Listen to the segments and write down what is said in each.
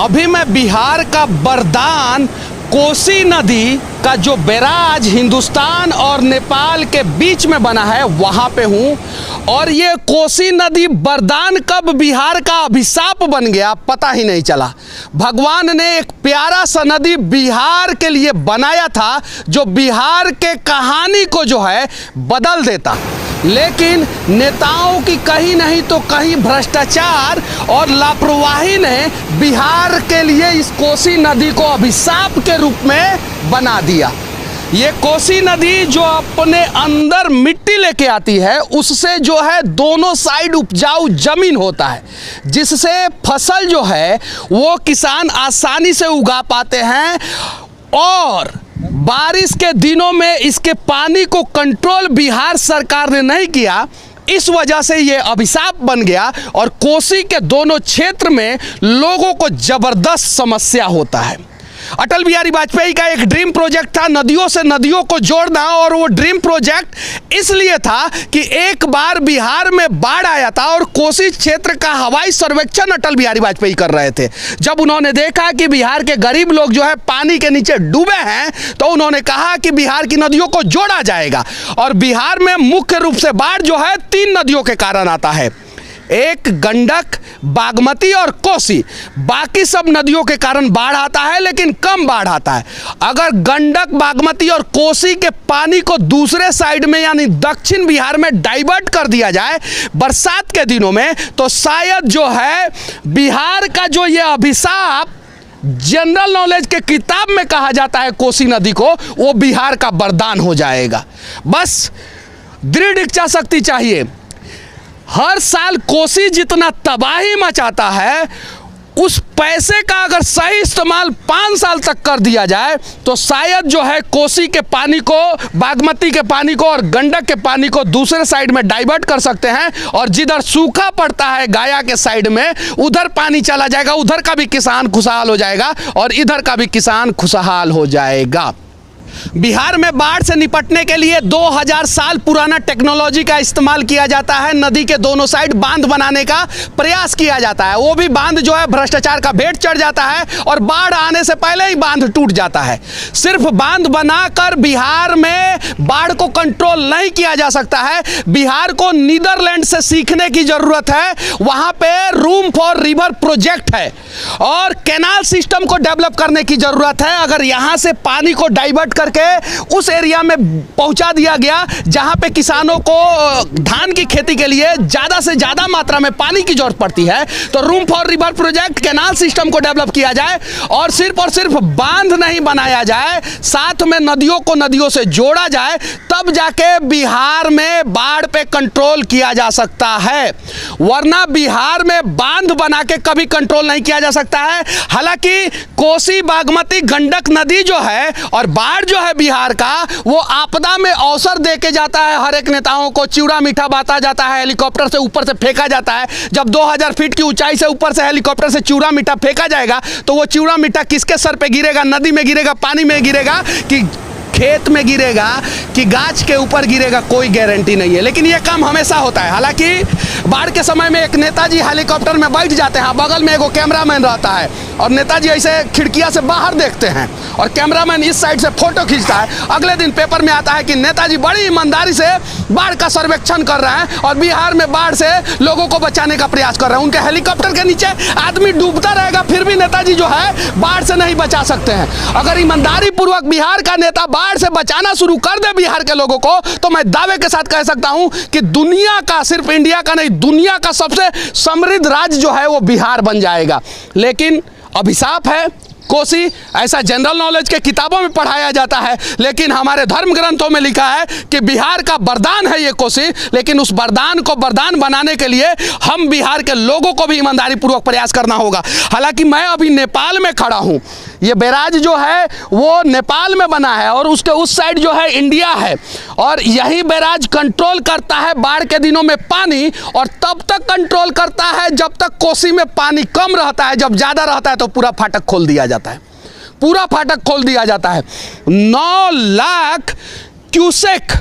अभी मैं बिहार का बरदान कोसी नदी का जो बैराज हिंदुस्तान और नेपाल के बीच में बना है वहाँ पे हूँ। और ये कोसी नदी बरदान कब बिहार का अभिशाप बन गया पता ही नहीं चला। भगवान ने एक प्यारा सा नदी बिहार के लिए बनाया था जो बिहार के कहानी को जो है बदल देता, लेकिन नेताओं की कहीं नहीं तो कहीं भ्रष्टाचार और लापरवाही ने बिहार के लिए इस कोसी नदी को अभिशाप के रूप में बना दिया। ये कोसी नदी जो अपने अंदर मिट्टी लेके आती है उससे जो है दोनों साइड उपजाऊ जमीन होता है, जिससे फसल जो है वो किसान आसानी से उगा पाते हैं। और बारिश के दिनों में इसके पानी को कंट्रोल बिहार सरकार ने नहीं किया, इस वजह से ये अभिशाप बन गया और कोसी के दोनों क्षेत्र में लोगों को जबरदस्त समस्या होता है। अटल बिहारी वाजपेयी का एक ड्रीम प्रोजेक्ट था नदियों से नदियों को जोड़ना, और वो ड्रीम प्रोजेक्ट इसलिए था कि एक बार बिहार में बाढ़ आया था और कोसी क्षेत्र का हवाई सर्वेक्षण अटल बिहारी वाजपेयी कर रहे थे। जब उन्होंने देखा कि बिहार के गरीब लोग जो है पानी के नीचे डूबे हैं तो उन्होंने कहा कि बिहार की नदियों को जोड़ा जाएगा। और बिहार में मुख्य रूप से बाढ़ जो है 3 नदियों के कारण आता है, एक गंडक, बागमती और कोसी। बाकी सब नदियों के कारण बाढ़ आता है लेकिन कम बाढ़ आता है। अगर गंडक, बागमती और कोसी के पानी को दूसरे साइड में यानी दक्षिण बिहार में डाइवर्ट कर दिया जाए बरसात के दिनों में, तो शायद जो है बिहार का जो ये अभिशाप जनरल नॉलेज के किताब में कहा जाता है कोसी नदी को, वो बिहार का वरदान हो जाएगा। बस दृढ़ इच्छा शक्ति चाहिए। हर साल कोसी जितना तबाही मचाता है उस पैसे का अगर सही इस्तेमाल 5 साल तक कर दिया जाए तो शायद जो है कोसी के पानी को, बागमती के पानी को और गंडक के पानी को दूसरे साइड में डाइवर्ट कर सकते हैं। और जिधर सूखा पड़ता है गाया के साइड में उधर पानी चला जाएगा, उधर का भी किसान खुशहाल हो जाएगा और इधर का भी किसान खुशहाल हो जाएगा। बिहार में बाढ़ से निपटने के लिए 2000 साल पुराना टेक्नोलॉजी का इस्तेमाल किया जाता है। नदी के दोनों साइड बांध बनाने का प्रयास किया जाता है। वो भी बांध जो है भ्रष्टाचार का भेंट चढ़ जाता है और बाढ़ आने से पहले ही बांध टूट जाता है। सिर्फ बांध बनाकर बिहार में बाढ़ को कंट्रोल नहीं किया जा सकता है। बिहार को नीदरलैंड से सीखने की जरूरत है। वहां पे रूम फॉर रिवर प्रोजेक्ट है और कैनाल सिस्टम को डेवलप करने की जरूरत है। अगर यहां से पानी को डाइवर्ट करके उस एरिया में पहुंचा दिया गया जहां पे किसानों को धान की खेती के लिए ज्यादा से ज्यादा मात्रा में पानी की जरूरत पड़ती है, तो room for river project canal system को डेवलप किया जाए और सिर्फ बांध नहीं बनाया जाए, साथ में नदियों को नदियों से जोड़ा जाए, तब जाके बिहार में बाढ़ पे कंट्रोल किया जा सकता है। वरना बिहार में बांध बना के कभी कंट्रोल नहीं किया जा सकता है। हालांकि कोसी, बागमती, गंडक नदी जो है और बाढ़ जो है बिहार का, वो आपदा में अवसर देके जाता है। हर एक नेताओं को चिवड़ा मीठा बांटा जाता है, हेलीकॉप्टर से ऊपर से फेंका जाता है। जब 2000 फीट की ऊंचाई से ऊपर से हेलीकॉप्टर से चिवड़ा मीठा फेंका जाएगा तो वो चिवड़ा मीठा किसके सर पे गिरेगा? नदी में गिरेगा, पानी में गिरेगा कि खेत में गिरेगा कि गाछ के ऊपर गिरेगा, कोई गारंटी नहीं है। लेकिन ये काम हमेशा होता है। हालांकि बाढ़ के समय में एक नेताजी हेलीकॉप्टर में बैठ जाते हैं, बगल में एगो कैमरामैन रहता है और नेताजी ऐसे खिड़कियां से बाहर देखते हैं और कैमरामैन इस साइड से फोटो खींचता है। अगले दिन पेपर में आता है कि नेताजी बड़ी ईमानदारी से बाढ़ का सर्वेक्षण कर रहे हैं और बिहार में बाढ़ से लोगों को बचाने का प्रयास कर रहे हैं। उनके हेलीकॉप्टर के नीचे आदमी डूबता रहेगा, फिर भी नेताजी जो है बाढ़ से नहीं बचा सकते हैं। अगर ईमानदारी पूर्वक बिहार का नेता बाढ़ से बचाना शुरू कर दे बिहार के लोगों को, तो मैं दावे के साथ कह सकता हूं कि दुनिया का, सिर्फ इंडिया का नहीं, दुनिया का सबसे समृद्ध राज्य जो है वो बिहार बन जाएगा। लेकिन अभिशाप है कोसी, ऐसा जनरल नॉलेज के किताबों में पढ़ाया जाता है, लेकिन हमारे धर्म ग्रंथों में लिखा है कि बिहार का वरदान है ये कोसी। लेकिन उस वरदान को वरदान बनाने के लिए हम बिहार के लोगों को भी ईमानदारी पूर्वक प्रयास करना होगा। हालांकि मैं अभी नेपाल में खड़ा हूं, ये बैराज जो है वो नेपाल में बना है और उसके उस साइड जो है इंडिया है और यही बैराज कंट्रोल करता है बाढ़ के दिनों में पानी, और तब तक कंट्रोल करता है जब तक कोसी में पानी कम रहता है। जब ज़्यादा रहता है तो पूरा फाटक खोल दिया जाता है, पूरा फाटक खोल दिया जाता है। 9 लाख क्यूसेक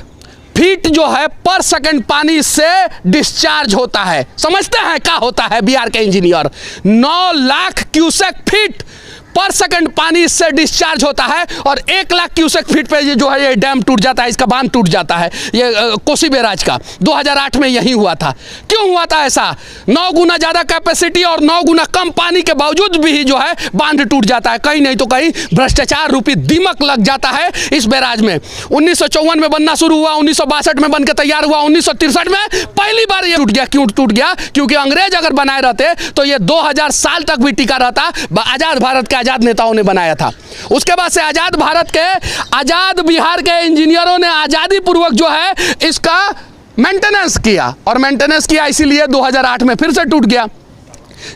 फीट जो है पर सेकंड पानी इससे डिस्चार्ज होता है। समझते हैं क्या होता है बिहार के इंजीनियर? 9 लाख क्यूसेक फीट पर सेकंड पानी इससे डिस्चार्ज होता है और 1 लाख क्यूसेक फीट पे ये जो है ये डैम टूट जाता है, इसका बांध टूट जाता है। ये कोसी बैराज का 2008 में यही हुआ था। क्यों हुआ था ऐसा? 9 गुना ज़्यादा कैपेसिटी और 9 गुना कम पानी के बावजूद भी जो है बांध टूट जाता है। कहीं नहीं तो कहीं भ्रष्टाचार रूपी दीमक लग जाता है इस बैराज में। 1954 में बनना शुरू हुआ, 1962 में बन के तैयार हुआ, 1963 में पहली बार ये टूट गया। क्यों टूट गया? क्योंकि अंग्रेज अगर बनाए रहते तो ये 2000 साल तक भी टिका रहता। आज़ाद भारत के आज़ाद नेताओं ने बनाया था। उसके बाद से आज़ाद भारत के, आज़ाद बिहार के इंजीनियरों ने आज़ादी पूर्वक जो है इसका मेंटेनेंस किया और मेंटेनेंस किया, इसीलिए 2008 में फिर से टूट गया।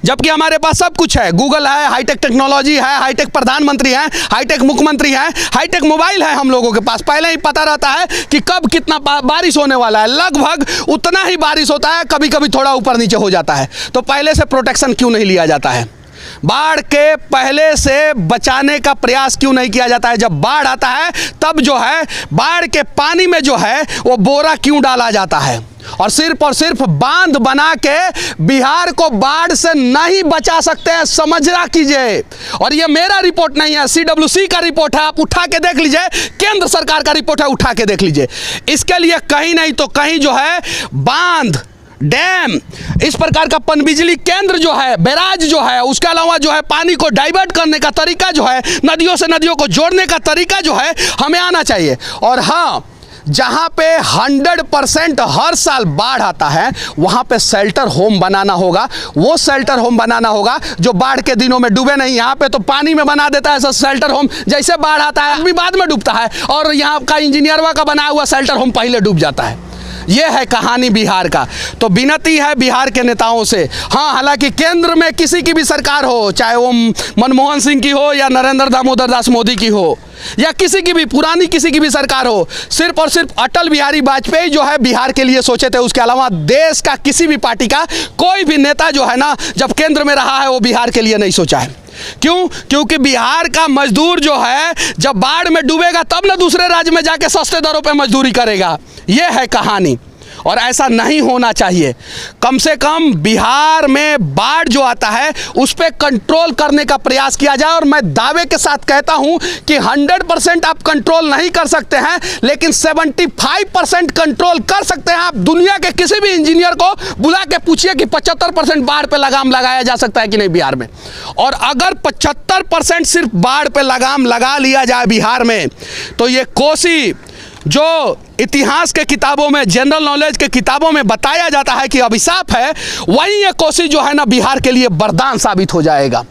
जबकि हमारे पास सब कुछ है, गूगल है, हाईटेक टेक्नोलॉजी है, हाईटेक प्रधानमंत्री हैं, हाईटेक मुख्यमंत्री हैं, हाईटेक मोबाइल है हम लोगों के पास। पहले ही पता रहता है कि कब कितना बारिश होने वाला है, लगभग उतना ही बारिश होता है, कभी कभी थोड़ा ऊपर नीचे हो जाता है। तो पहले से प्रोटेक्शन क्यों नहीं लिया जाता है? बाढ़ के पहले से बचाने का प्रयास क्यों नहीं किया जाता है? जब बाढ़ आता है तब जो है बाढ़ के पानी में जो है वो बोरा क्यों डाला जाता है? और सिर्फ बांध बना के बिहार को बाढ़ से नहीं बचा सकते हैं, समझना कीजिए। और ये मेरा रिपोर्ट नहीं है, CWC का रिपोर्ट है, आप उठा के देख लीजिए। केंद्र सरकार का रिपोर्ट है, उठा के देख लीजिए। इसके लिए कहीं नहीं तो कहीं जो है बांध, डैम, इस प्रकार का पनबिजली केंद्र जो है, बैराज जो है, उसके अलावा जो है पानी को डाइवर्ट करने का तरीका जो है, नदियों से नदियों को जोड़ने का तरीका जो है हमें आना चाहिए। और हाँ, जहाँ पे 100% हर साल बाढ़ आता है वहाँ पे शेल्टर होम बनाना होगा। वो शेल्टर होम बनाना होगा जो बाढ़ के दिनों में डूबे नहीं। यहाँ पे तो पानी में बना देता है ऐसा शेल्टर होम, जैसे बाढ़ आता है अभी बाद में डूबता है, और यहाँ का इंजीनियरवा का बनाया हुआ शेल्टर होम पहले डूब जाता है। ये है कहानी बिहार का। तो विनती है बिहार के नेताओं से, हाँ, हालांकि केंद्र में किसी की भी सरकार हो, चाहे वो मनमोहन सिंह की हो या नरेंद्र दामोदर दास मोदी की हो या किसी की भी पुरानी किसी की भी सरकार हो, सिर्फ और सिर्फ अटल बिहारी वाजपेयी जो है बिहार के लिए सोचे थे। उसके अलावा देश का किसी भी पार्टी का कोई भी नेता जो है ना, जब केंद्र में रहा है वो बिहार के लिए नहीं सोचा है। क्यों? क्योंकि बिहार का मजदूर जो है जब बाढ़ में डूबेगा तब ना दूसरे राज्य में जाके सस्ते दरों पे मजदूरी करेगा। यह है कहानी और ऐसा नहीं होना चाहिए। कम से कम बिहार में बाढ़ जो आता है उस पर कंट्रोल करने का प्रयास किया जाए। और मैं दावे के साथ कहता हूं कि 100% आप कंट्रोल नहीं कर सकते हैं, लेकिन 75% कंट्रोल कर सकते हैं। आप दुनिया के किसी भी इंजीनियर को बुला के पूछिए कि 75% बाढ़ पे लगाम लगाया जा सकता है कि नहीं बिहार में। और अगर 75% सिर्फ बाढ़ पे लगाम लगा लिया जाए बिहार में, तो ये कोसी जो इतिहास के किताबों में, जनरल नॉलेज के किताबों में बताया जाता है कि अभिशाप है, वहीं ये कोसी जो है ना बिहार के लिए वरदान साबित हो जाएगा।